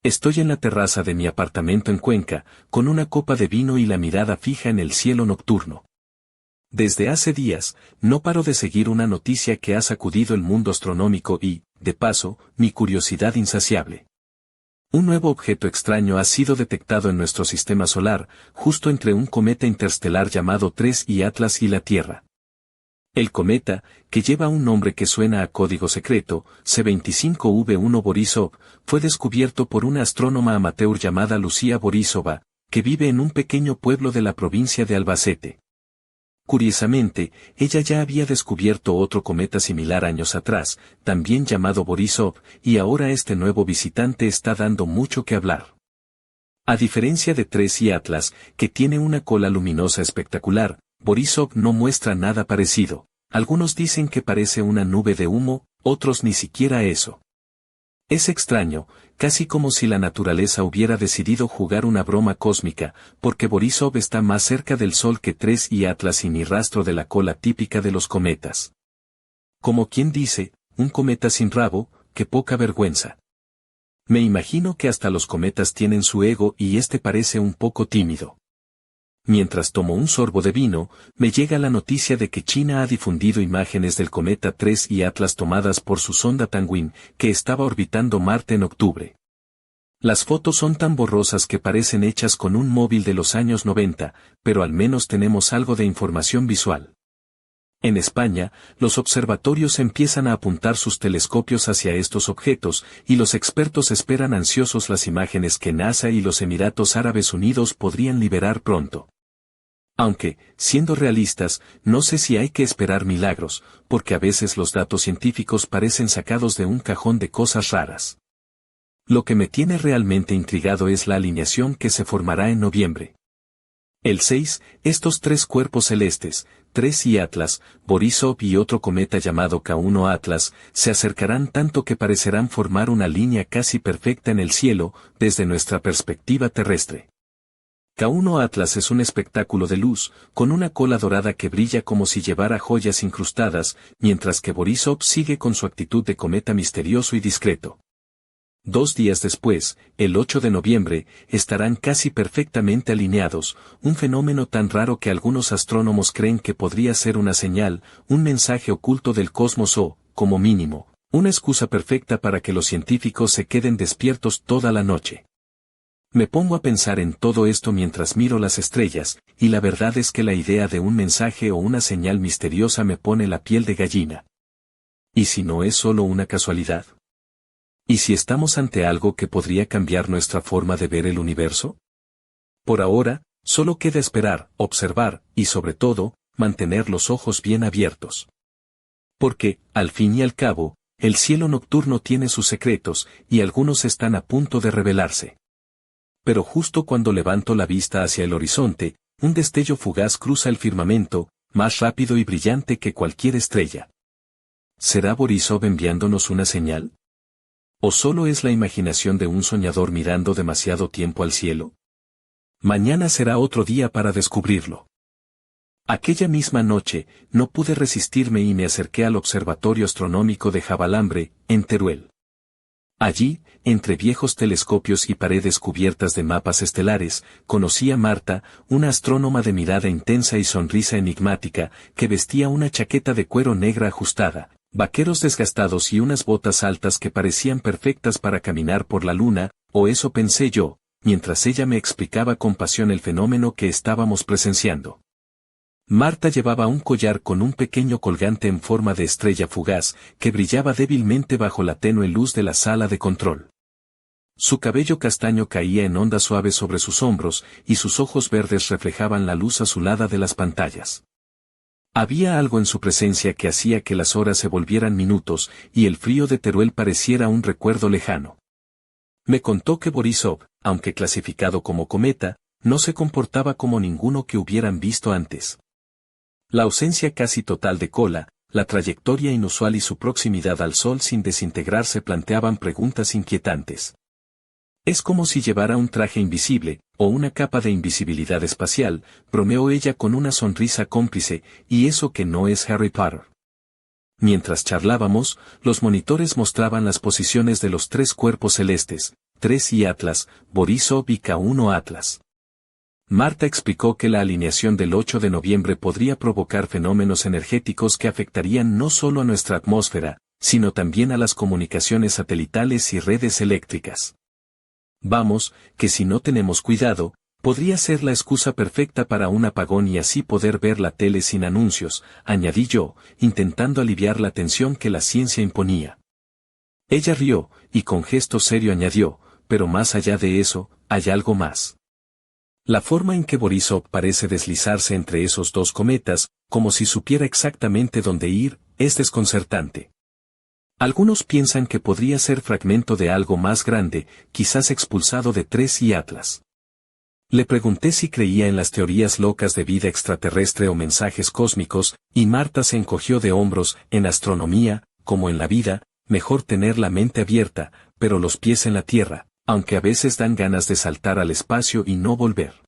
Estoy en la terraza de mi apartamento en Cuenca, con una copa de vino y la mirada fija en el cielo nocturno. Desde hace días, no paro de seguir una noticia que ha sacudido el mundo astronómico y, de paso, mi curiosidad insaciable. Un nuevo objeto extraño ha sido detectado en nuestro sistema solar, justo entre un cometa interestelar llamado 3I Atlas y la Tierra. El cometa, que lleva un nombre que suena a código secreto, C25V1 Borisov, fue descubierto por una astrónoma amateur llamada Lucía Borisova, que vive en un pequeño pueblo de la provincia de Albacete. Curiosamente, ella ya había descubierto otro cometa similar años atrás, también llamado Borisov, y ahora este nuevo visitante está dando mucho que hablar. A diferencia de 3I Atlas, que tiene una cola luminosa espectacular, Borisov no muestra nada parecido. Algunos dicen que parece una nube de humo, otros ni siquiera eso. Es extraño, casi como si la naturaleza hubiera decidido jugar una broma cósmica, porque Borisov está más cerca del Sol que 3I Atlas y ni rastro de la cola típica de los cometas. Como quien dice, un cometa sin rabo, qué poca vergüenza. Me imagino que hasta los cometas tienen su ego y este parece un poco tímido. Mientras tomo un sorbo de vino, me llega la noticia de que China ha difundido imágenes del cometa 3I Atlas tomadas por su sonda Tianwen, que estaba orbitando Marte en octubre. Las fotos son tan borrosas que parecen hechas con un móvil de los años 90, pero al menos tenemos algo de información visual. En España, los observatorios empiezan a apuntar sus telescopios hacia estos objetos, y los expertos esperan ansiosos las imágenes que NASA y los Emiratos Árabes Unidos podrían liberar pronto. Aunque, siendo realistas, no sé si hay que esperar milagros, porque a veces los datos científicos parecen sacados de un cajón de cosas raras. Lo que me tiene realmente intrigado es la alineación que se formará en noviembre. El 6, estos tres cuerpos celestes, 3I Atlas, Borisov y otro cometa llamado K1 Atlas, se acercarán tanto que parecerán formar una línea casi perfecta en el cielo, desde nuestra perspectiva terrestre. K1 Atlas es un espectáculo de luz, con una cola dorada que brilla como si llevara joyas incrustadas, mientras que Borisov sigue con su actitud de cometa misterioso y discreto. 2 días después, el 8 de noviembre, estarán casi perfectamente alineados, un fenómeno tan raro que algunos astrónomos creen que podría ser una señal, un mensaje oculto del cosmos o, como mínimo, una excusa perfecta para que los científicos se queden despiertos toda la noche. Me pongo a pensar en todo esto mientras miro las estrellas, y la verdad es que la idea de un mensaje o una señal misteriosa me pone la piel de gallina. ¿Y si no es solo una casualidad? ¿Y si estamos ante algo que podría cambiar nuestra forma de ver el universo? Por ahora, solo queda esperar, observar, y sobre todo, mantener los ojos bien abiertos. Porque, al fin y al cabo, el cielo nocturno tiene sus secretos, y algunos están a punto de revelarse. Pero justo cuando levanto la vista hacia el horizonte, un destello fugaz cruza el firmamento, más rápido y brillante que cualquier estrella. ¿Será Borisov enviándonos una señal? ¿O solo es la imaginación de un soñador mirando demasiado tiempo al cielo? Mañana será otro día para descubrirlo. Aquella misma noche, no pude resistirme y me acerqué al Observatorio Astronómico de Javalambre, en Teruel. Allí, entre viejos telescopios y paredes cubiertas de mapas estelares, conocí a Marta, una astrónoma de mirada intensa y sonrisa enigmática, que vestía una chaqueta de cuero negra ajustada, vaqueros desgastados y unas botas altas que parecían perfectas para caminar por la luna, o eso pensé yo, mientras ella me explicaba con pasión el fenómeno que estábamos presenciando. Marta llevaba un collar con un pequeño colgante en forma de estrella fugaz, que brillaba débilmente bajo la tenue luz de la sala de control. Su cabello castaño caía en ondas suaves sobre sus hombros, y sus ojos verdes reflejaban la luz azulada de las pantallas. Había algo en su presencia que hacía que las horas se volvieran minutos, y el frío de Teruel pareciera un recuerdo lejano. Me contó que Borisov, aunque clasificado como cometa, no se comportaba como ninguno que hubieran visto antes. La ausencia casi total de cola, la trayectoria inusual y su proximidad al Sol sin desintegrarse planteaban preguntas inquietantes. Es como si llevara un traje invisible, o una capa de invisibilidad espacial, bromeó ella con una sonrisa cómplice, y eso que no es Harry Potter. Mientras charlábamos, los monitores mostraban las posiciones de los tres cuerpos celestes, 3i Atlas, Borisov y K1 Atlas. Marta explicó que la alineación del 8 de noviembre podría provocar fenómenos energéticos que afectarían no solo a nuestra atmósfera, sino también a las comunicaciones satelitales y redes eléctricas. Vamos, que si no tenemos cuidado, podría ser la excusa perfecta para un apagón y así poder ver la tele sin anuncios, añadí yo, intentando aliviar la tensión que la ciencia imponía. Ella rió, y con gesto serio añadió, pero más allá de eso, hay algo más. La forma en que Borisov parece deslizarse entre esos dos cometas, como si supiera exactamente dónde ir, es desconcertante. Algunos piensan que podría ser fragmento de algo más grande, quizás expulsado de 3i Atlas. Le pregunté si creía en las teorías locas de vida extraterrestre o mensajes cósmicos, y Marta se encogió de hombros. En astronomía, como en la vida, mejor tener la mente abierta, pero los pies en la tierra, aunque a veces dan ganas de saltar al espacio y no volver.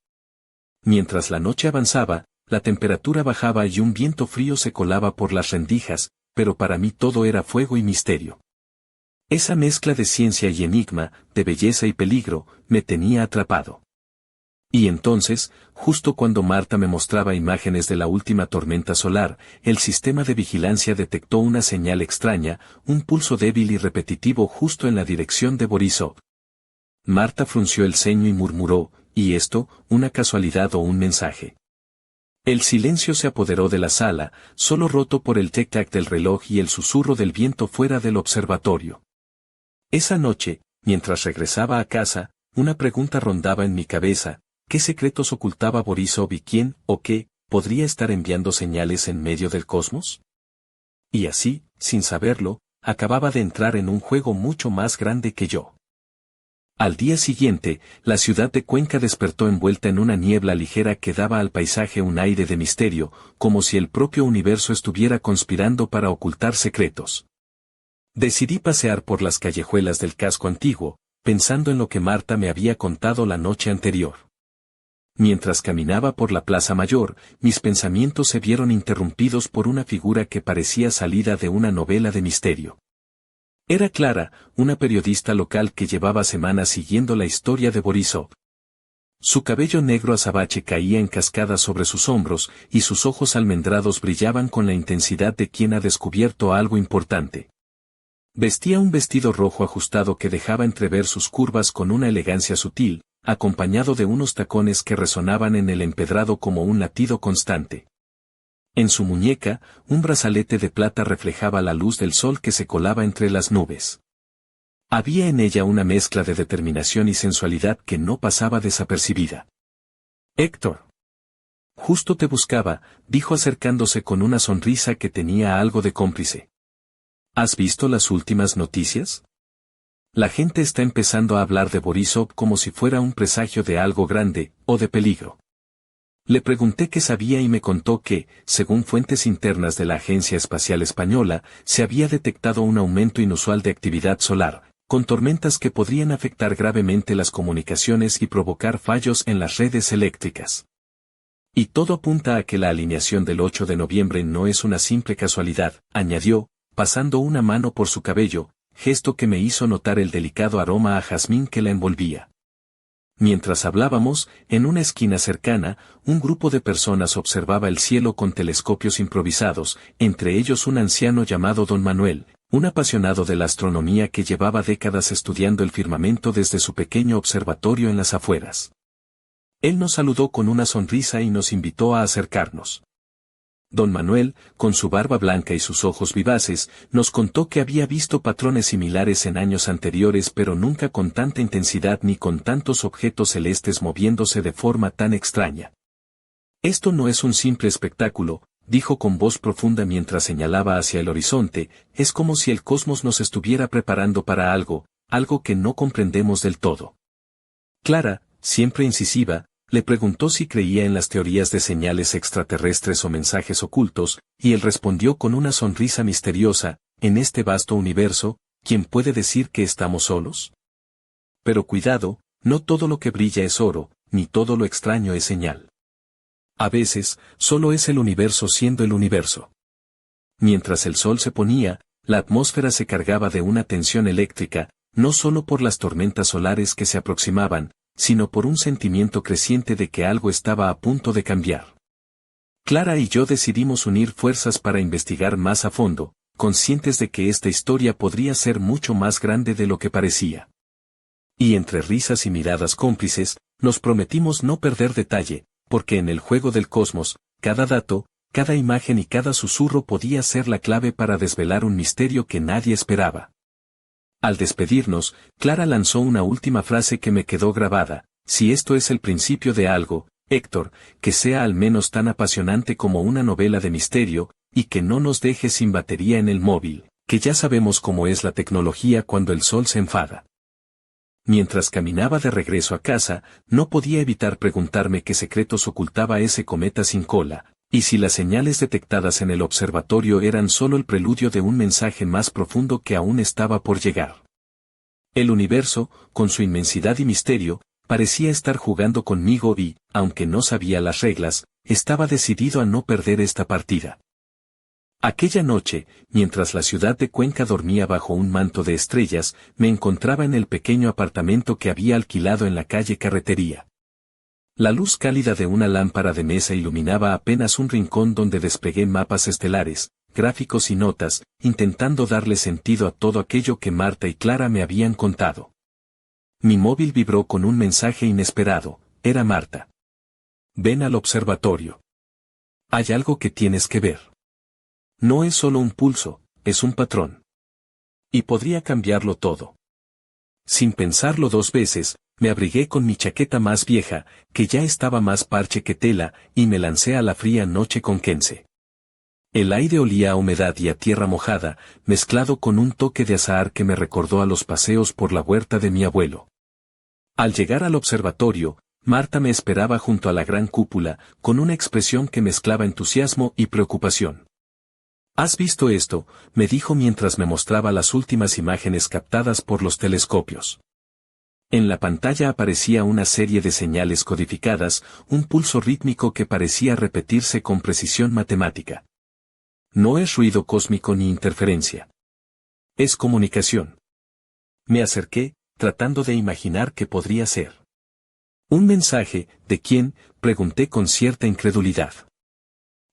Mientras la noche avanzaba, la temperatura bajaba y un viento frío se colaba por las rendijas, pero para mí todo era fuego y misterio. Esa mezcla de ciencia y enigma, de belleza y peligro, me tenía atrapado. Y entonces, justo cuando Marta me mostraba imágenes de la última tormenta solar, el sistema de vigilancia detectó una señal extraña, un pulso débil y repetitivo justo en la dirección de Borisov. Marta frunció el ceño y murmuró, ¿y esto, una casualidad o un mensaje? El silencio se apoderó de la sala, solo roto por el tic-tac del reloj y el susurro del viento fuera del observatorio. Esa noche, mientras regresaba a casa, una pregunta rondaba en mi cabeza: ¿qué secretos ocultaba Borisov y quién, o qué, podría estar enviando señales en medio del cosmos? Y así, sin saberlo, acababa de entrar en un juego mucho más grande que yo. Al día siguiente, la ciudad de Cuenca despertó envuelta en una niebla ligera que daba al paisaje un aire de misterio, como si el propio universo estuviera conspirando para ocultar secretos. Decidí pasear por las callejuelas del casco antiguo, pensando en lo que Marta me había contado la noche anterior. Mientras caminaba por la Plaza Mayor, mis pensamientos se vieron interrumpidos por una figura que parecía salida de una novela de misterio. Era Clara, una periodista local que llevaba semanas siguiendo la historia de Borisov. Su cabello negro azabache caía en cascadas sobre sus hombros, y sus ojos almendrados brillaban con la intensidad de quien ha descubierto algo importante. Vestía un vestido rojo ajustado que dejaba entrever sus curvas con una elegancia sutil, acompañado de unos tacones que resonaban en el empedrado como un latido constante. En su muñeca, un brazalete de plata reflejaba la luz del sol que se colaba entre las nubes. Había en ella una mezcla de determinación y sensualidad que no pasaba desapercibida. «Héctor. Justo te buscaba», dijo acercándose con una sonrisa que tenía algo de cómplice. «¿Has visto las últimas noticias? La gente está empezando a hablar de Borisov como si fuera un presagio de algo grande, o de peligro». Le pregunté qué sabía y me contó que, según fuentes internas de la Agencia Espacial Española, se había detectado un aumento inusual de actividad solar, con tormentas que podrían afectar gravemente las comunicaciones y provocar fallos en las redes eléctricas. Y todo apunta a que la alineación del 8 de noviembre no es una simple casualidad, añadió, pasando una mano por su cabello, gesto que me hizo notar el delicado aroma a jazmín que la envolvía. Mientras hablábamos, en una esquina cercana, un grupo de personas observaba el cielo con telescopios improvisados, entre ellos un anciano llamado Don Manuel, un apasionado de la astronomía que llevaba décadas estudiando el firmamento desde su pequeño observatorio en las afueras. Él nos saludó con una sonrisa y nos invitó a acercarnos. Don Manuel, con su barba blanca y sus ojos vivaces, nos contó que había visto patrones similares en años anteriores pero nunca con tanta intensidad ni con tantos objetos celestes moviéndose de forma tan extraña. «Esto no es un simple espectáculo», dijo con voz profunda mientras señalaba hacia el horizonte, «es como si el cosmos nos estuviera preparando para algo, algo que no comprendemos del todo». Clara, siempre incisiva, le preguntó si creía en las teorías de señales extraterrestres o mensajes ocultos, y él respondió con una sonrisa misteriosa: «En este vasto universo, ¿quién puede decir que estamos solos? Pero cuidado, no todo lo que brilla es oro, ni todo lo extraño es señal. A veces, solo es el universo siendo el universo». Mientras el sol se ponía, la atmósfera se cargaba de una tensión eléctrica, no solo por las tormentas solares que se aproximaban, sino por un sentimiento creciente de que algo estaba a punto de cambiar. Clara y yo decidimos unir fuerzas para investigar más a fondo, conscientes de que esta historia podría ser mucho más grande de lo que parecía. Y entre risas y miradas cómplices, nos prometimos no perder detalle, porque en el juego del cosmos, cada dato, cada imagen y cada susurro podía ser la clave para desvelar un misterio que nadie esperaba. Al despedirnos, Clara lanzó una última frase que me quedó grabada: si esto es el principio de algo, Héctor, que sea al menos tan apasionante como una novela de misterio, y que no nos deje sin batería en el móvil, que ya sabemos cómo es la tecnología cuando el sol se enfada. Mientras caminaba de regreso a casa, no podía evitar preguntarme qué secretos ocultaba ese cometa sin cola, y si las señales detectadas en el observatorio eran solo el preludio de un mensaje más profundo que aún estaba por llegar. El universo, con su inmensidad y misterio, parecía estar jugando conmigo y, aunque no sabía las reglas, estaba decidido a no perder esta partida. Aquella noche, mientras la ciudad de Cuenca dormía bajo un manto de estrellas, me encontraba en el pequeño apartamento que había alquilado en la calle Carretería. La luz cálida de una lámpara de mesa iluminaba apenas un rincón donde desplegué mapas estelares, gráficos y notas, intentando darle sentido a todo aquello que Marta y Clara me habían contado. Mi móvil vibró con un mensaje inesperado: era Marta. Ven al observatorio. Hay algo que tienes que ver. No es solo un pulso, es un patrón. Y podría cambiarlo todo. Sin pensarlo dos veces, me abrigué con mi chaqueta más vieja, que ya estaba más parche que tela, y me lancé a la fría noche conquense. El aire olía a humedad y a tierra mojada, mezclado con un toque de azahar que me recordó a los paseos por la huerta de mi abuelo. Al llegar al observatorio, Marta me esperaba junto a la gran cúpula, con una expresión que mezclaba entusiasmo y preocupación. ¿Has visto esto?, me dijo mientras me mostraba las últimas imágenes captadas por los telescopios. En la pantalla aparecía una serie de señales codificadas, un pulso rítmico que parecía repetirse con precisión matemática. No es ruido cósmico ni interferencia. Es comunicación. Me acerqué, tratando de imaginar qué podría ser. ¿Un mensaje, de quién?, pregunté con cierta incredulidad.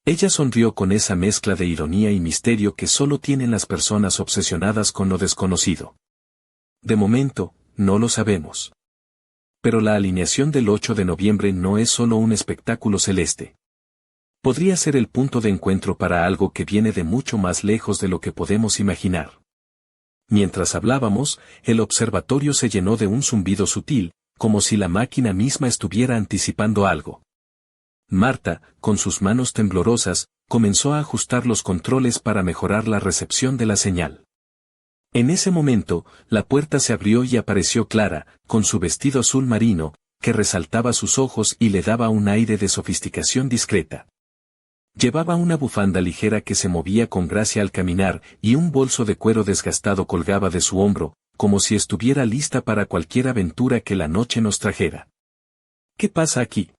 Ella sonrió con esa mezcla de ironía y misterio que solo tienen las personas obsesionadas con lo desconocido. De momento, no lo sabemos. Pero la alineación del 8 de noviembre no es solo un espectáculo celeste. Podría ser el punto de encuentro para algo que viene de mucho más lejos de lo que podemos imaginar. Mientras hablábamos, el observatorio se llenó de un zumbido sutil, como si la máquina misma estuviera anticipando algo. Marta, con sus manos temblorosas, comenzó a ajustar los controles para mejorar la recepción de la señal. En ese momento, la puerta se abrió y apareció Clara, con su vestido azul marino, que resaltaba sus ojos y le daba un aire de sofisticación discreta. Llevaba una bufanda ligera que se movía con gracia al caminar, y un bolso de cuero desgastado colgaba de su hombro, como si estuviera lista para cualquier aventura que la noche nos trajera. ¿Qué pasa aquí?,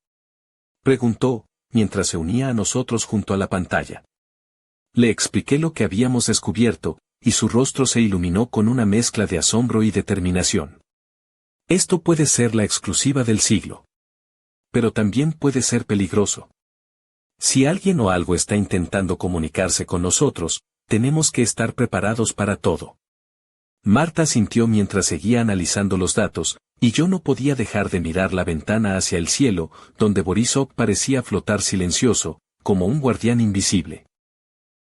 preguntó, mientras se unía a nosotros junto a la pantalla. Le expliqué lo que habíamos descubierto, y su rostro se iluminó con una mezcla de asombro y determinación. Esto puede ser la exclusiva del siglo. Pero también puede ser peligroso. Si alguien o algo está intentando comunicarse con nosotros, tenemos que estar preparados para todo. Marta sintió mientras seguía analizando los datos, y yo no podía dejar de mirar la ventana hacia el cielo, donde Borisov parecía flotar silencioso, como un guardián invisible.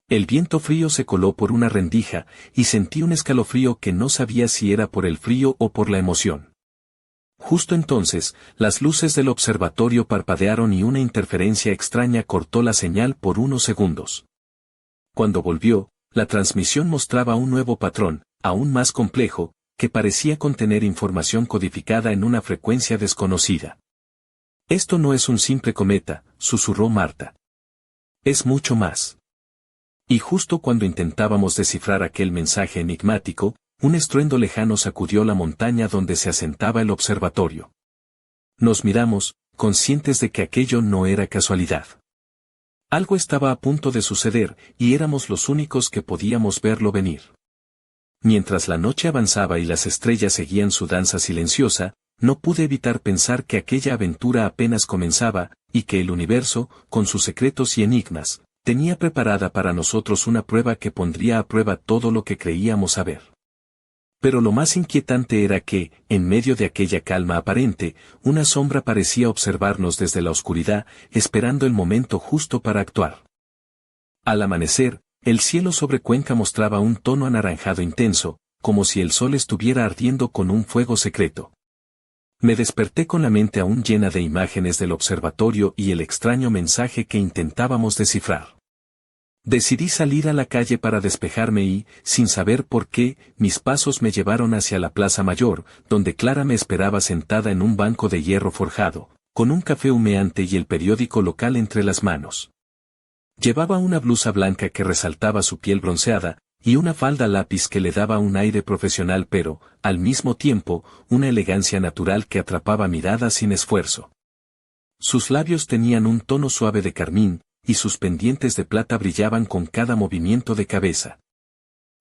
El viento frío se coló por una rendija, y sentí un escalofrío que no sabía si era por el frío o por la emoción. Justo entonces, las luces del observatorio parpadearon y una interferencia extraña cortó la señal por unos segundos. Cuando volvió, la transmisión mostraba un nuevo patrón, aún más complejo, que parecía contener información codificada en una frecuencia desconocida. Esto no es un simple cometa, susurró Marta. Es mucho más. Y justo cuando intentábamos descifrar aquel mensaje enigmático, un estruendo lejano sacudió la montaña donde se asentaba el observatorio. Nos miramos, conscientes de que aquello no era casualidad. Algo estaba a punto de suceder, y éramos los únicos que podíamos verlo venir. Mientras la noche avanzaba y las estrellas seguían su danza silenciosa, no pude evitar pensar que aquella aventura apenas comenzaba, y que el universo, con sus secretos y enigmas, tenía preparada para nosotros una prueba que pondría a prueba todo lo que creíamos saber. Pero lo más inquietante era que, en medio de aquella calma aparente, una sombra parecía observarnos desde la oscuridad, esperando el momento justo para actuar. Al amanecer, el cielo sobre Cuenca mostraba un tono anaranjado intenso, como si el sol estuviera ardiendo con un fuego secreto. Me desperté con la mente aún llena de imágenes del observatorio y el extraño mensaje que intentábamos descifrar. Decidí salir a la calle para despejarme y, sin saber por qué, mis pasos me llevaron hacia la Plaza Mayor, donde Clara me esperaba sentada en un banco de hierro forjado, con un café humeante y el periódico local entre las manos. Llevaba una blusa blanca que resaltaba su piel bronceada, y una falda lápiz que le daba un aire profesional pero, al mismo tiempo, una elegancia natural que atrapaba miradas sin esfuerzo. Sus labios tenían un tono suave de carmín, y sus pendientes de plata brillaban con cada movimiento de cabeza.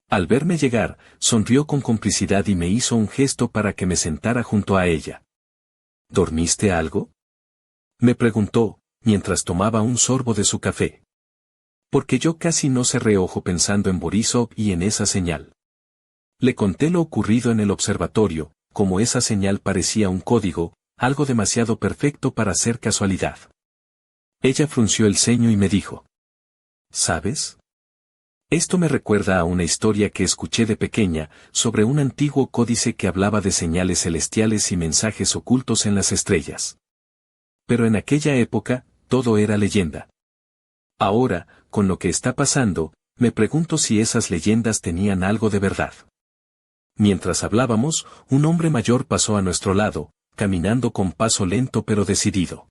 Al verme llegar, sonrió con complicidad y me hizo un gesto para que me sentara junto a ella. ¿Dormiste algo?, me preguntó, mientras tomaba un sorbo de su café. Porque yo casi no cerré ojo pensando en Borisov y en esa señal. Le conté lo ocurrido en el observatorio, como esa señal parecía un código, algo demasiado perfecto para ser casualidad. Ella frunció el ceño y me dijo: ¿sabes? Esto me recuerda a una historia que escuché de pequeña, sobre un antiguo códice que hablaba de señales celestiales y mensajes ocultos en las estrellas. Pero en aquella época, todo era leyenda. Ahora, con lo que está pasando, me pregunto si esas leyendas tenían algo de verdad. Mientras hablábamos, un hombre mayor pasó a nuestro lado, caminando con paso lento pero decidido.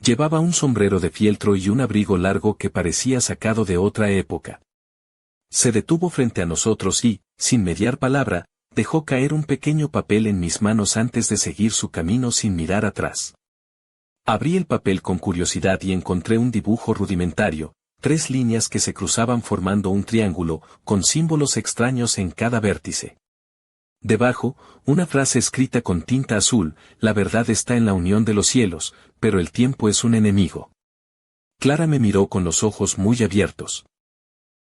Llevaba un sombrero de fieltro y un abrigo largo que parecía sacado de otra época. Se detuvo frente a nosotros y, sin mediar palabra, dejó caer un pequeño papel en mis manos antes de seguir su camino sin mirar atrás. Abrí el papel con curiosidad y encontré un dibujo rudimentario, 3 líneas que se cruzaban formando un triángulo, con símbolos extraños en cada vértice. Debajo, una frase escrita con tinta azul: la verdad está en la unión de los cielos, pero el tiempo es un enemigo. Clara me miró con los ojos muy abiertos.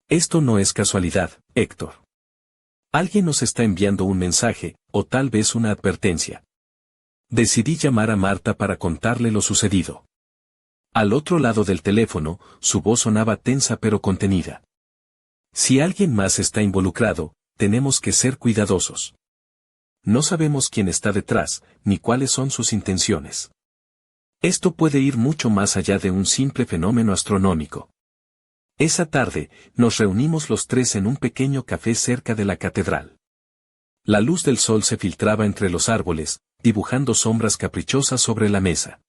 Esto no es casualidad, Héctor. Alguien nos está enviando un mensaje, o tal vez una advertencia. Decidí llamar a Marta para contarle lo sucedido. Al otro lado del teléfono, su voz sonaba tensa pero contenida. Si alguien más está involucrado, tenemos que ser cuidadosos. No sabemos quién está detrás, ni cuáles son sus intenciones. Esto puede ir mucho más allá de un simple fenómeno astronómico. Esa tarde, nos reunimos los 3 en un pequeño café cerca de la catedral. La luz del sol se filtraba entre los árboles, dibujando sombras caprichosas sobre la mesa.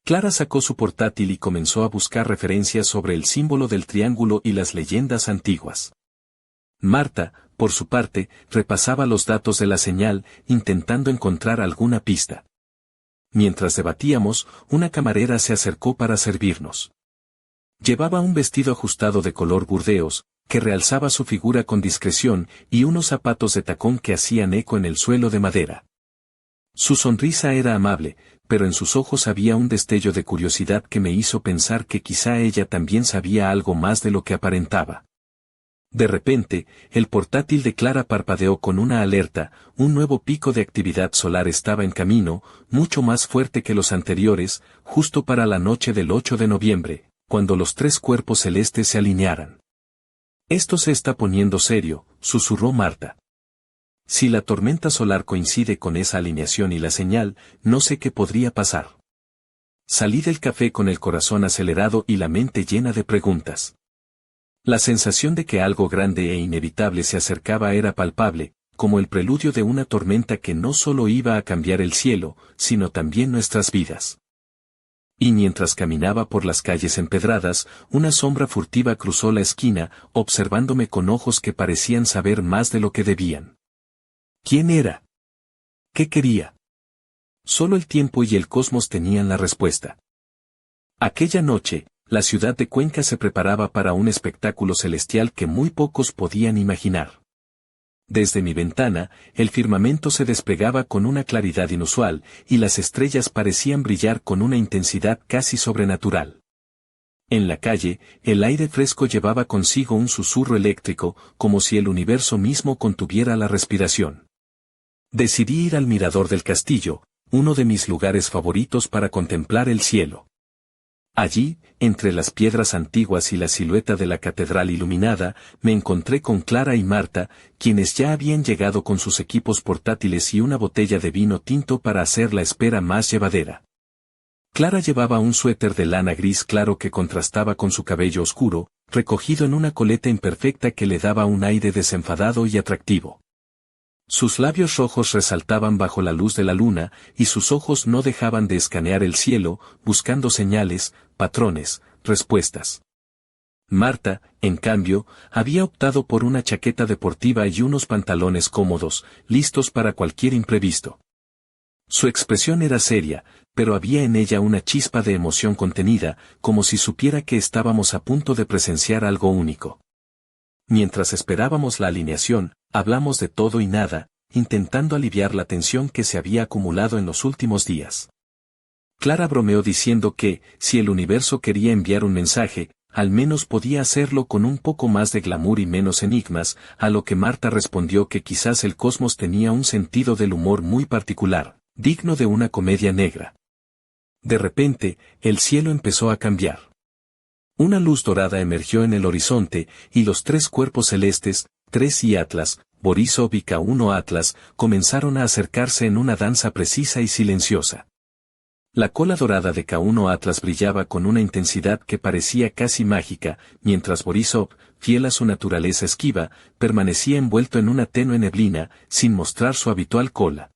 Clara sacó su portátil y comenzó a buscar referencias sobre el símbolo del triángulo y las leyendas antiguas. Marta, por su parte, repasaba los datos de la señal, intentando encontrar alguna pista. Mientras debatíamos, una camarera se acercó para servirnos. Llevaba un vestido ajustado de color burdeos, que realzaba su figura con discreción, y unos zapatos de tacón que hacían eco en el suelo de madera. Su sonrisa era amable, pero en sus ojos había un destello de curiosidad que me hizo pensar que quizá ella también sabía algo más de lo que aparentaba. De repente, el portátil de Clara parpadeó con una alerta: un nuevo pico de actividad solar estaba en camino, mucho más fuerte que los anteriores, justo para la noche del 8 de noviembre, cuando los 3 cuerpos celestes se alinearan. Esto se está poniendo serio, susurró Marta. Si la tormenta solar coincide con esa alineación y la señal, no sé qué podría pasar. Salí del café con el corazón acelerado y la mente llena de preguntas. La sensación de que algo grande e inevitable se acercaba era palpable, como el preludio de una tormenta que no solo iba a cambiar el cielo, sino también nuestras vidas. Y mientras caminaba por las calles empedradas, una sombra furtiva cruzó la esquina, observándome con ojos que parecían saber más de lo que debían. ¿Quién era? ¿Qué quería? Solo el tiempo y el cosmos tenían la respuesta. Aquella noche, la ciudad de Cuenca se preparaba para un espectáculo celestial que muy pocos podían imaginar. Desde mi ventana, el firmamento se desplegaba con una claridad inusual, y las estrellas parecían brillar con una intensidad casi sobrenatural. En la calle, el aire fresco llevaba consigo un susurro eléctrico, como si el universo mismo contuviera la respiración. Decidí ir al mirador del castillo, uno de mis lugares favoritos para contemplar el cielo. Allí, entre las piedras antiguas y la silueta de la catedral iluminada, me encontré con Clara y Marta, quienes ya habían llegado con sus equipos portátiles y una botella de vino tinto para hacer la espera más llevadera. Clara llevaba un suéter de lana gris claro que contrastaba con su cabello oscuro, recogido en una coleta imperfecta que le daba un aire desenfadado y atractivo. Sus labios rojos resaltaban bajo la luz de la luna, y sus ojos no dejaban de escanear el cielo, buscando señales, patrones, respuestas. Marta, en cambio, había optado por una chaqueta deportiva y unos pantalones cómodos, listos para cualquier imprevisto. Su expresión era seria, pero había en ella una chispa de emoción contenida, como si supiera que estábamos a punto de presenciar algo único. Mientras esperábamos la alineación, hablamos de todo y nada, intentando aliviar la tensión que se había acumulado en los últimos días. Clara bromeó diciendo que, si el universo quería enviar un mensaje, al menos podía hacerlo con un poco más de glamour y menos enigmas, a lo que Marta respondió que quizás el cosmos tenía un sentido del humor muy particular, digno de una comedia negra. De repente, el cielo empezó a cambiar. Una luz dorada emergió en el horizonte, y los tres cuerpos celestes, Tres y Atlas, Borisov y K1 Atlas, comenzaron a acercarse en una danza precisa y silenciosa. La cola dorada de K1 Atlas brillaba con una intensidad que parecía casi mágica, mientras Borisov, fiel a su naturaleza esquiva, permanecía envuelto en una tenue neblina, sin mostrar su habitual cola.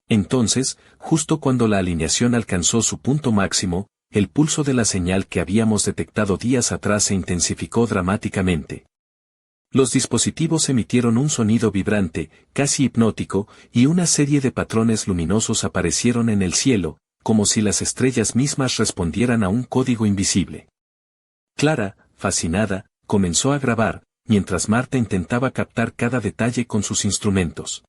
Entonces, justo cuando la alineación alcanzó su punto máximo, el pulso de la señal que habíamos detectado días atrás se intensificó dramáticamente. Los dispositivos emitieron un sonido vibrante, casi hipnótico, y una serie de patrones luminosos aparecieron en el cielo, como si las estrellas mismas respondieran a un código invisible. Clara, fascinada, comenzó a grabar, mientras Marta intentaba captar cada detalle con sus instrumentos.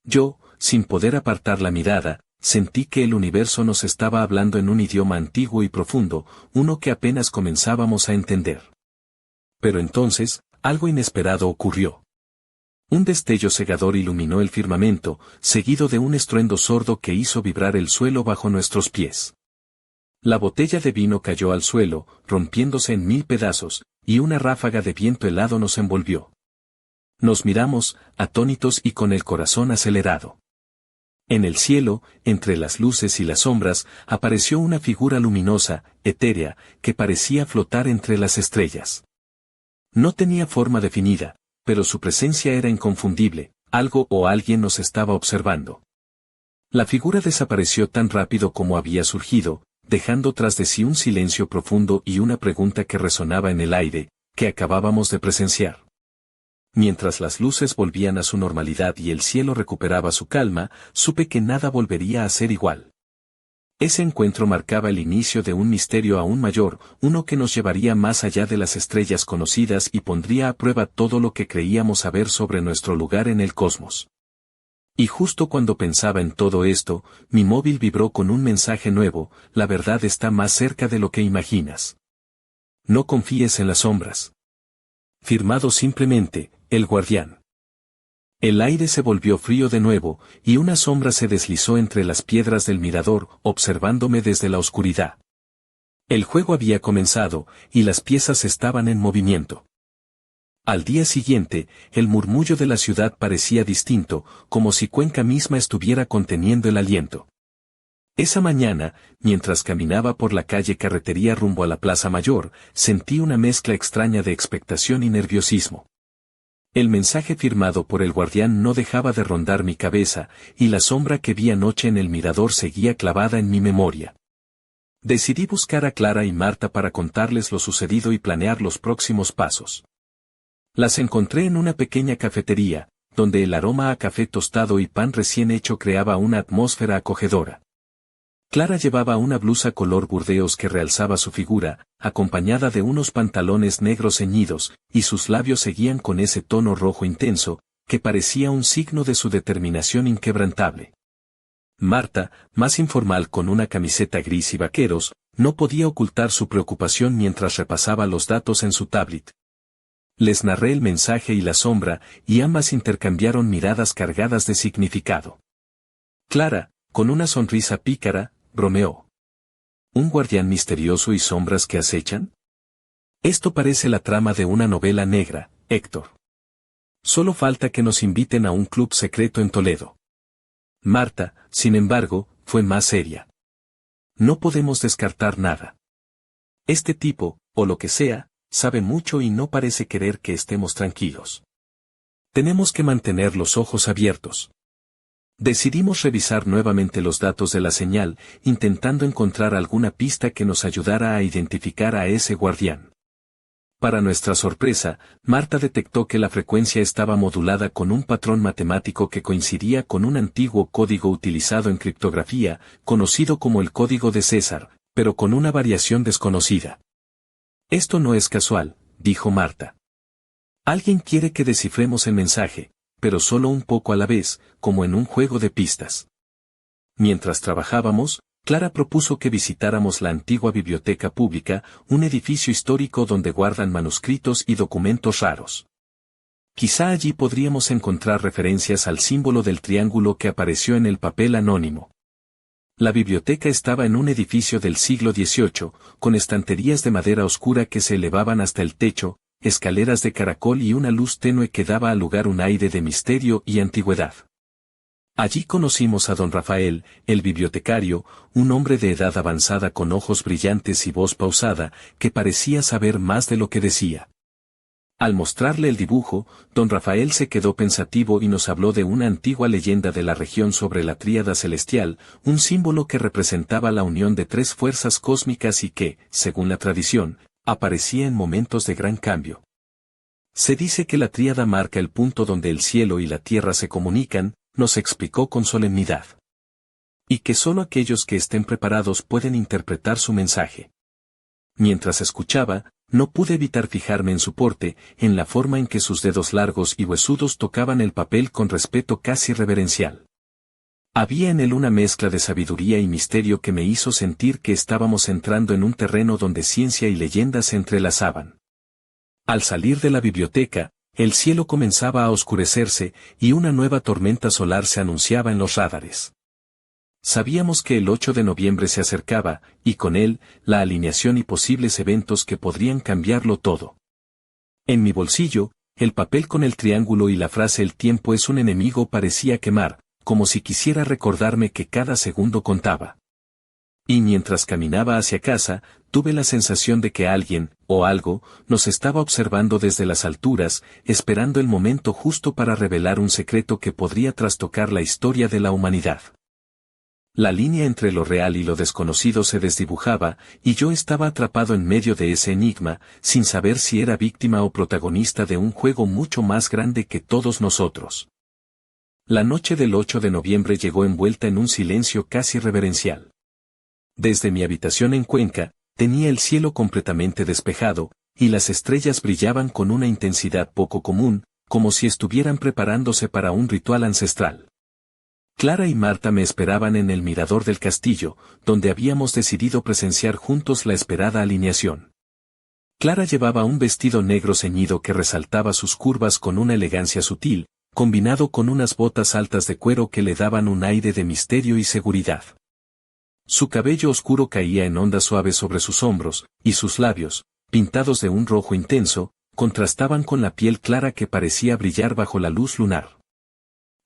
Yo, sin poder apartar la mirada, sentí que el universo nos estaba hablando en un idioma antiguo y profundo, uno que apenas comenzábamos a entender. Pero entonces, algo inesperado ocurrió. Un destello cegador iluminó el firmamento, seguido de un estruendo sordo que hizo vibrar el suelo bajo nuestros pies. La botella de vino cayó al suelo, rompiéndose en 1000 pedazos, y una ráfaga de viento helado nos envolvió. Nos miramos, atónitos y con el corazón acelerado. En el cielo, entre las luces y las sombras, apareció una figura luminosa, etérea, que parecía flotar entre las estrellas. No tenía forma definida, pero su presencia era inconfundible, algo o alguien nos estaba observando. La figura desapareció tan rápido como había surgido, dejando tras de sí un silencio profundo y una pregunta que resonaba en el aire, que acabábamos de presenciar. Mientras las luces volvían a su normalidad y el cielo recuperaba su calma, supe que nada volvería a ser igual. Ese encuentro marcaba el inicio de un misterio aún mayor, uno que nos llevaría más allá de las estrellas conocidas y pondría a prueba todo lo que creíamos saber sobre nuestro lugar en el cosmos. Y justo cuando pensaba en todo esto, mi móvil vibró con un mensaje nuevo: la verdad está más cerca de lo que imaginas. No confíes en las sombras. Firmado simplemente, El Guardián. El aire se volvió frío de nuevo, y una sombra se deslizó entre las piedras del mirador, observándome desde la oscuridad. El juego había comenzado, y las piezas estaban en movimiento. Al día siguiente, el murmullo de la ciudad parecía distinto, como si Cuenca misma estuviera conteniendo el aliento. Esa mañana, mientras caminaba por la calle Carretería rumbo a la Plaza Mayor, sentí una mezcla extraña de expectación y nerviosismo. El mensaje firmado por el guardián no dejaba de rondar mi cabeza, y la sombra que vi anoche en el mirador seguía clavada en mi memoria. Decidí buscar a Clara y Marta para contarles lo sucedido y planear los próximos pasos. Las encontré en una pequeña cafetería, donde el aroma a café tostado y pan recién hecho creaba una atmósfera acogedora. Clara llevaba una blusa color burdeos que realzaba su figura, acompañada de unos pantalones negros ceñidos, y sus labios seguían con ese tono rojo intenso, que parecía un signo de su determinación inquebrantable. Marta, más informal con una camiseta gris y vaqueros, no podía ocultar su preocupación mientras repasaba los datos en su tablet. Les narré el mensaje y la sombra, y ambas intercambiaron miradas cargadas de significado. Clara, con una sonrisa pícara, bromeó. ¿Un guardián misterioso y sombras que acechan? Esto parece la trama de una novela negra, Héctor. Solo falta que nos inviten a un club secreto en Toledo. Marta, sin embargo, fue más seria. No podemos descartar nada. Este tipo, o lo que sea, sabe mucho y no parece querer que estemos tranquilos. Tenemos que mantener los ojos abiertos. Decidimos revisar nuevamente los datos de la señal, intentando encontrar alguna pista que nos ayudara a identificar a ese guardián. Para nuestra sorpresa, Marta detectó que la frecuencia estaba modulada con un patrón matemático que coincidía con un antiguo código utilizado en criptografía, conocido como el código de César, pero con una variación desconocida. Esto no es casual, dijo Marta. Alguien quiere que descifremos el mensaje, pero solo un poco a la vez, como en un juego de pistas. Mientras trabajábamos, Clara propuso que visitáramos la antigua biblioteca pública, un edificio histórico donde guardan manuscritos y documentos raros. Quizá allí podríamos encontrar referencias al símbolo del triángulo que apareció en el papel anónimo. La biblioteca estaba en un edificio del siglo XVIII, con estanterías de madera oscura que se elevaban hasta el techo, escaleras de caracol y una luz tenue que daba al lugar un aire de misterio y antigüedad. Allí conocimos a don Rafael, el bibliotecario, un hombre de edad avanzada con ojos brillantes y voz pausada, que parecía saber más de lo que decía. Al mostrarle el dibujo, don Rafael se quedó pensativo y nos habló de una antigua leyenda de la región sobre la tríada celestial, un símbolo que representaba la unión de tres fuerzas cósmicas y que, según la tradición, aparecía en momentos de gran cambio. Se dice que la tríada marca el punto donde el cielo y la tierra se comunican, nos explicó con solemnidad. Y que solo aquellos que estén preparados pueden interpretar su mensaje. Mientras escuchaba, no pude evitar fijarme en su porte, en la forma en que sus dedos largos y huesudos tocaban el papel con respeto casi reverencial. Había en él una mezcla de sabiduría y misterio que me hizo sentir que estábamos entrando en un terreno donde ciencia y leyenda se entrelazaban. Al salir de la biblioteca, el cielo comenzaba a oscurecerse y una nueva tormenta solar se anunciaba en los radares. Sabíamos que el 8 de noviembre se acercaba, y con él, la alineación y posibles eventos que podrían cambiarlo todo. En mi bolsillo, el papel con el triángulo y la frase "el tiempo es un enemigo" parecía quemar, como si quisiera recordarme que cada segundo contaba. Y mientras caminaba hacia casa, tuve la sensación de que alguien, o algo, nos estaba observando desde las alturas, esperando el momento justo para revelar un secreto que podría trastocar la historia de la humanidad. La línea entre lo real y lo desconocido se desdibujaba, y yo estaba atrapado en medio de ese enigma, sin saber si era víctima o protagonista de un juego mucho más grande que todos nosotros. La noche del 8 de noviembre llegó envuelta en un silencio casi reverencial. Desde mi habitación en Cuenca, tenía el cielo completamente despejado, y las estrellas brillaban con una intensidad poco común, como si estuvieran preparándose para un ritual ancestral. Clara y Marta me esperaban en el mirador del castillo, donde habíamos decidido presenciar juntos la esperada alineación. Clara llevaba un vestido negro ceñido que resaltaba sus curvas con una elegancia sutil, combinado con unas botas altas de cuero que le daban un aire de misterio y seguridad. Su cabello oscuro caía en ondas suaves sobre sus hombros, y sus labios, pintados de un rojo intenso, contrastaban con la piel clara que parecía brillar bajo la luz lunar.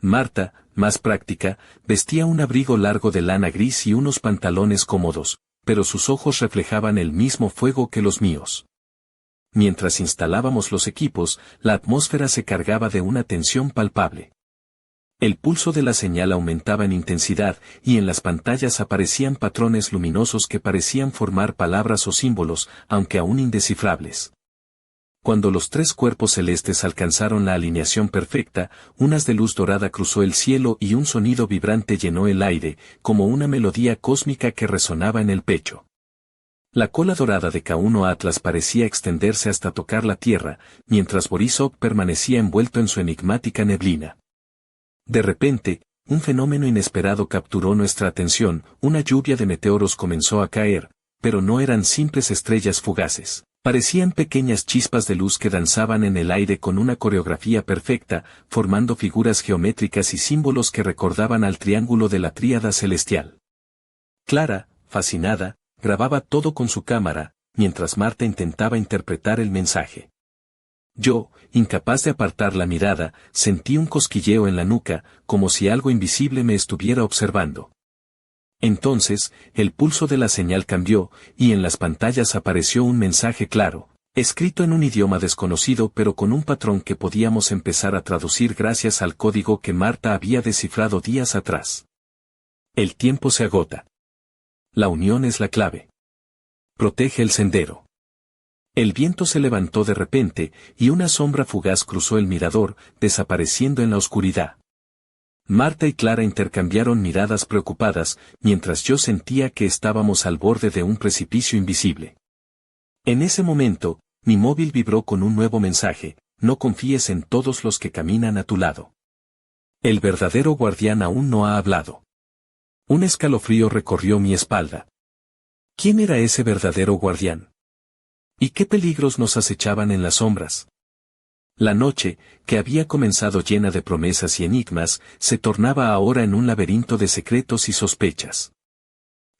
Marta, más práctica, vestía un abrigo largo de lana gris y unos pantalones cómodos, pero sus ojos reflejaban el mismo fuego que los míos. Mientras instalábamos los equipos, la atmósfera se cargaba de una tensión palpable. El pulso de la señal aumentaba en intensidad, y en las pantallas aparecían patrones luminosos que parecían formar palabras o símbolos, aunque aún indescifrables. Cuando los tres cuerpos celestes alcanzaron la alineación perfecta, un haz de luz dorada cruzó el cielo y un sonido vibrante llenó el aire, como una melodía cósmica que resonaba en el pecho. La cola dorada de K1 Atlas parecía extenderse hasta tocar la tierra, mientras Borisov permanecía envuelto en su enigmática neblina. De repente, un fenómeno inesperado capturó nuestra atención, una lluvia de meteoros comenzó a caer, pero no eran simples estrellas fugaces. Parecían pequeñas chispas de luz que danzaban en el aire con una coreografía perfecta, formando figuras geométricas y símbolos que recordaban al triángulo de la tríada celestial. Clara, fascinada, grababa todo con su cámara, mientras Marta intentaba interpretar el mensaje. Yo, incapaz de apartar la mirada, sentí un cosquilleo en la nuca, como si algo invisible me estuviera observando. Entonces, el pulso de la señal cambió, y en las pantallas apareció un mensaje claro, escrito en un idioma desconocido pero con un patrón que podíamos empezar a traducir gracias al código que Marta había descifrado días atrás. El tiempo se agota. La unión es la clave. Protege el sendero. El viento se levantó de repente, y una sombra fugaz cruzó el mirador, desapareciendo en la oscuridad. Marta y Clara intercambiaron miradas preocupadas, mientras yo sentía que estábamos al borde de un precipicio invisible. En ese momento, mi móvil vibró con un nuevo mensaje: no confíes en todos los que caminan a tu lado. El verdadero guardián aún no ha hablado. Un escalofrío recorrió mi espalda. ¿Quién era ese verdadero guardián? ¿Y qué peligros nos acechaban en las sombras? La noche, que había comenzado llena de promesas y enigmas, se tornaba ahora en un laberinto de secretos y sospechas.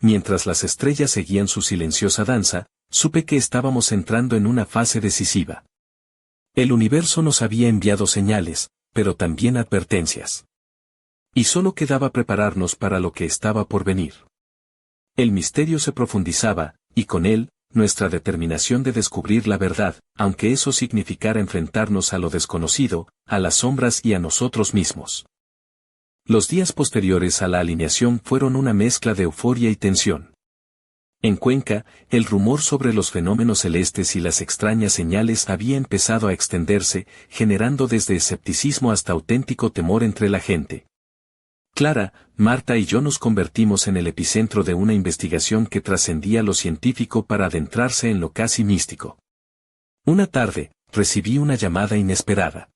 Mientras las estrellas seguían su silenciosa danza, supe que estábamos entrando en una fase decisiva. El universo nos había enviado señales, pero también advertencias. Y solo quedaba prepararnos para lo que estaba por venir. El misterio se profundizaba, y con él, nuestra determinación de descubrir la verdad, aunque eso significara enfrentarnos a lo desconocido, a las sombras y a nosotros mismos. Los días posteriores a la alineación fueron una mezcla de euforia y tensión. En Cuenca, el rumor sobre los fenómenos celestes y las extrañas señales había empezado a extenderse, generando desde escepticismo hasta auténtico temor entre la gente. Clara, Marta y yo nos convertimos en el epicentro de una investigación que trascendía lo científico para adentrarse en lo casi místico. Una tarde, recibí una llamada inesperada.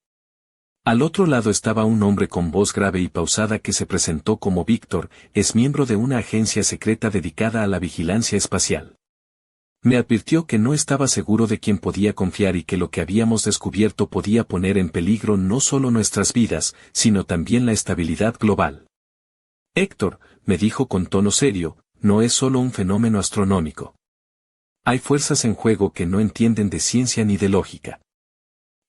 Al otro lado estaba un hombre con voz grave y pausada que se presentó como Víctor, es miembro de una agencia secreta dedicada a la vigilancia espacial. Me advirtió que no estaba seguro de quién podía confiar y que lo que habíamos descubierto podía poner en peligro no solo nuestras vidas, sino también la estabilidad global. Héctor, me dijo con tono serio, no es solo un fenómeno astronómico. Hay fuerzas en juego que no entienden de ciencia ni de lógica.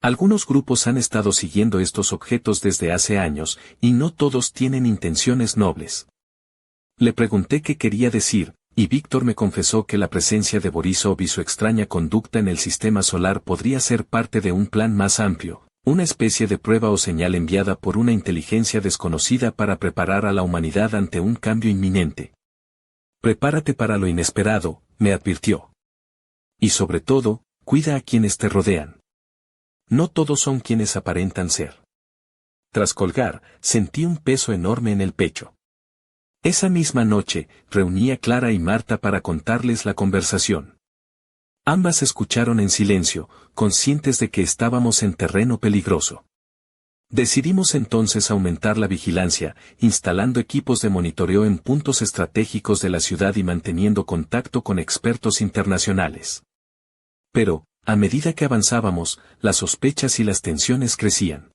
Algunos grupos han estado siguiendo estos objetos desde hace años, y no todos tienen intenciones nobles. Le pregunté qué quería decir, y Víctor me confesó que la presencia de Borisov y su extraña conducta en el sistema solar podría ser parte de un plan más amplio, una especie de prueba o señal enviada por una inteligencia desconocida para preparar a la humanidad ante un cambio inminente. Prepárate para lo inesperado, me advirtió. Y sobre todo, cuida a quienes te rodean. No todos son quienes aparentan ser. Tras colgar, sentí un peso enorme en el pecho. Esa misma noche, reuní a Clara y Marta para contarles la conversación. Ambas escucharon en silencio, conscientes de que estábamos en terreno peligroso. Decidimos entonces aumentar la vigilancia, instalando equipos de monitoreo en puntos estratégicos de la ciudad y manteniendo contacto con expertos internacionales. Pero, a medida que avanzábamos, las sospechas y las tensiones crecían.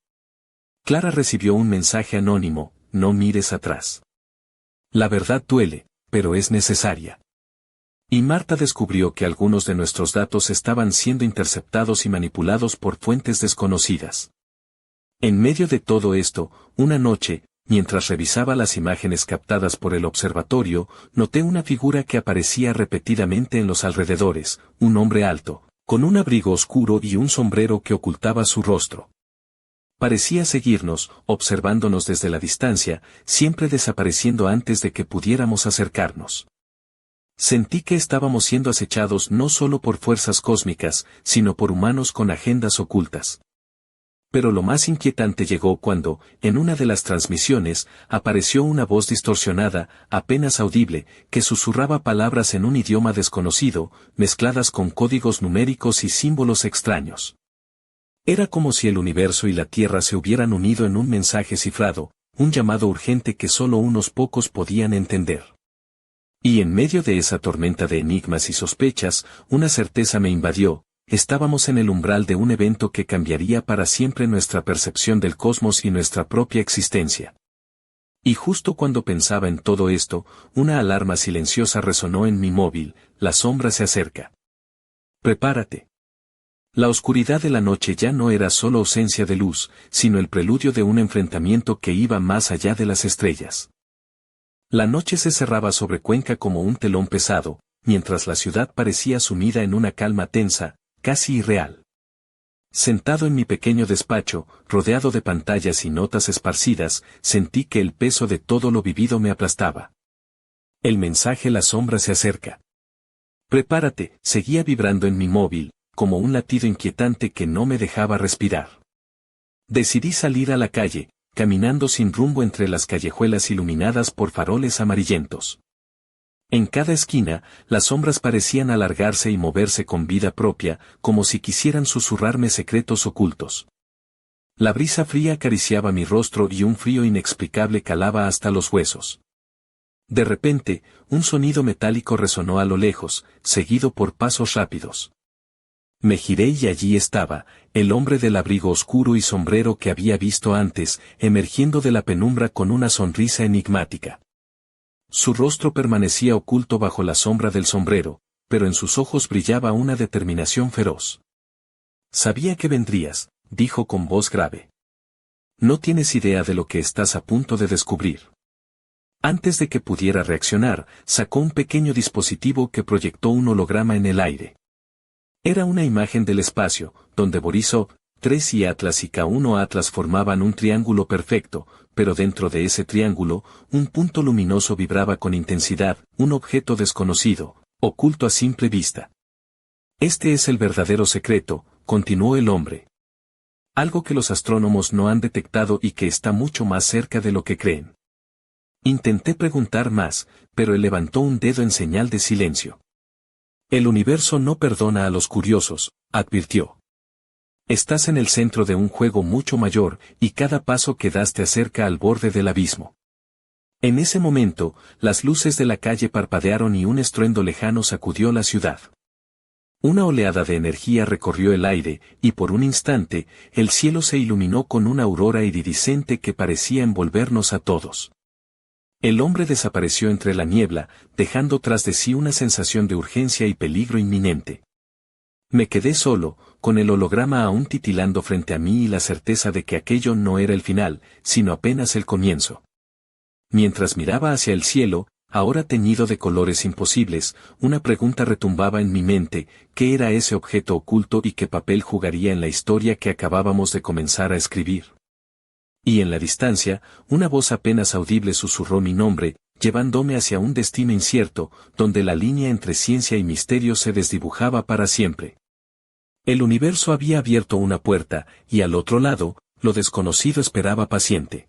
Clara recibió un mensaje anónimo: no mires atrás. La verdad duele, pero es necesaria. Y Marta descubrió que algunos de nuestros datos estaban siendo interceptados y manipulados por fuentes desconocidas. En medio de todo esto, una noche, mientras revisaba las imágenes captadas por el observatorio, noté una figura que aparecía repetidamente en los alrededores, un hombre alto, con un abrigo oscuro y un sombrero que ocultaba su rostro. Parecía seguirnos, observándonos desde la distancia, siempre desapareciendo antes de que pudiéramos acercarnos. Sentí que estábamos siendo acechados no solo por fuerzas cósmicas, sino por humanos con agendas ocultas. Pero lo más inquietante llegó cuando, en una de las transmisiones, apareció una voz distorsionada, apenas audible, que susurraba palabras en un idioma desconocido, mezcladas con códigos numéricos y símbolos extraños. Era como si el universo y la Tierra se hubieran unido en un mensaje cifrado, un llamado urgente que solo unos pocos podían entender. Y en medio de esa tormenta de enigmas y sospechas, una certeza me invadió: estábamos en el umbral de un evento que cambiaría para siempre nuestra percepción del cosmos y nuestra propia existencia. Y justo cuando pensaba en todo esto, una alarma silenciosa resonó en mi móvil: la sombra se acerca. Prepárate. La oscuridad de la noche ya no era solo ausencia de luz, sino el preludio de un enfrentamiento que iba más allá de las estrellas. La noche se cerraba sobre Cuenca como un telón pesado, mientras la ciudad parecía sumida en una calma tensa, casi irreal. Sentado en mi pequeño despacho, rodeado de pantallas y notas esparcidas, sentí que el peso de todo lo vivido me aplastaba. El mensaje: la sombra se acerca. Prepárate, seguía vibrando en mi móvil, como un latido inquietante que no me dejaba respirar. Decidí salir a la calle, caminando sin rumbo entre las callejuelas iluminadas por faroles amarillentos. En cada esquina, las sombras parecían alargarse y moverse con vida propia, como si quisieran susurrarme secretos ocultos. La brisa fría acariciaba mi rostro y un frío inexplicable calaba hasta los huesos. De repente, un sonido metálico resonó a lo lejos, seguido por pasos rápidos. Me giré y allí estaba, el hombre del abrigo oscuro y sombrero que había visto antes, emergiendo de la penumbra con una sonrisa enigmática. Su rostro permanecía oculto bajo la sombra del sombrero, pero en sus ojos brillaba una determinación feroz. Sabía que vendrías, dijo con voz grave. No tienes idea de lo que estás a punto de descubrir. Antes de que pudiera reaccionar, sacó un pequeño dispositivo que proyectó un holograma en el aire. Era una imagen del espacio, donde Borisov 3 y Atlas y K1 Atlas formaban un triángulo perfecto, pero dentro de ese triángulo, un punto luminoso vibraba con intensidad, un objeto desconocido, oculto a simple vista. Este es el verdadero secreto, continuó el hombre. Algo que los astrónomos no han detectado y que está mucho más cerca de lo que creen. Intenté preguntar más, pero él levantó un dedo en señal de silencio. El universo no perdona a los curiosos, advirtió. Estás en el centro de un juego mucho mayor, y cada paso que das te acerca al borde del abismo. En ese momento, las luces de la calle parpadearon y un estruendo lejano sacudió la ciudad. Una oleada de energía recorrió el aire, y por un instante, el cielo se iluminó con una aurora iridiscente que parecía envolvernos a todos. El hombre desapareció entre la niebla, dejando tras de sí una sensación de urgencia y peligro inminente. Me quedé solo, con el holograma aún titilando frente a mí y la certeza de que aquello no era el final, sino apenas el comienzo. Mientras miraba hacia el cielo, ahora teñido de colores imposibles, una pregunta retumbaba en mi mente: ¿qué era ese objeto oculto y qué papel jugaría en la historia que acabábamos de comenzar a escribir? Y en la distancia, una voz apenas audible susurró mi nombre, llevándome hacia un destino incierto, donde la línea entre ciencia y misterio se desdibujaba para siempre. El universo había abierto una puerta, y al otro lado, lo desconocido esperaba paciente.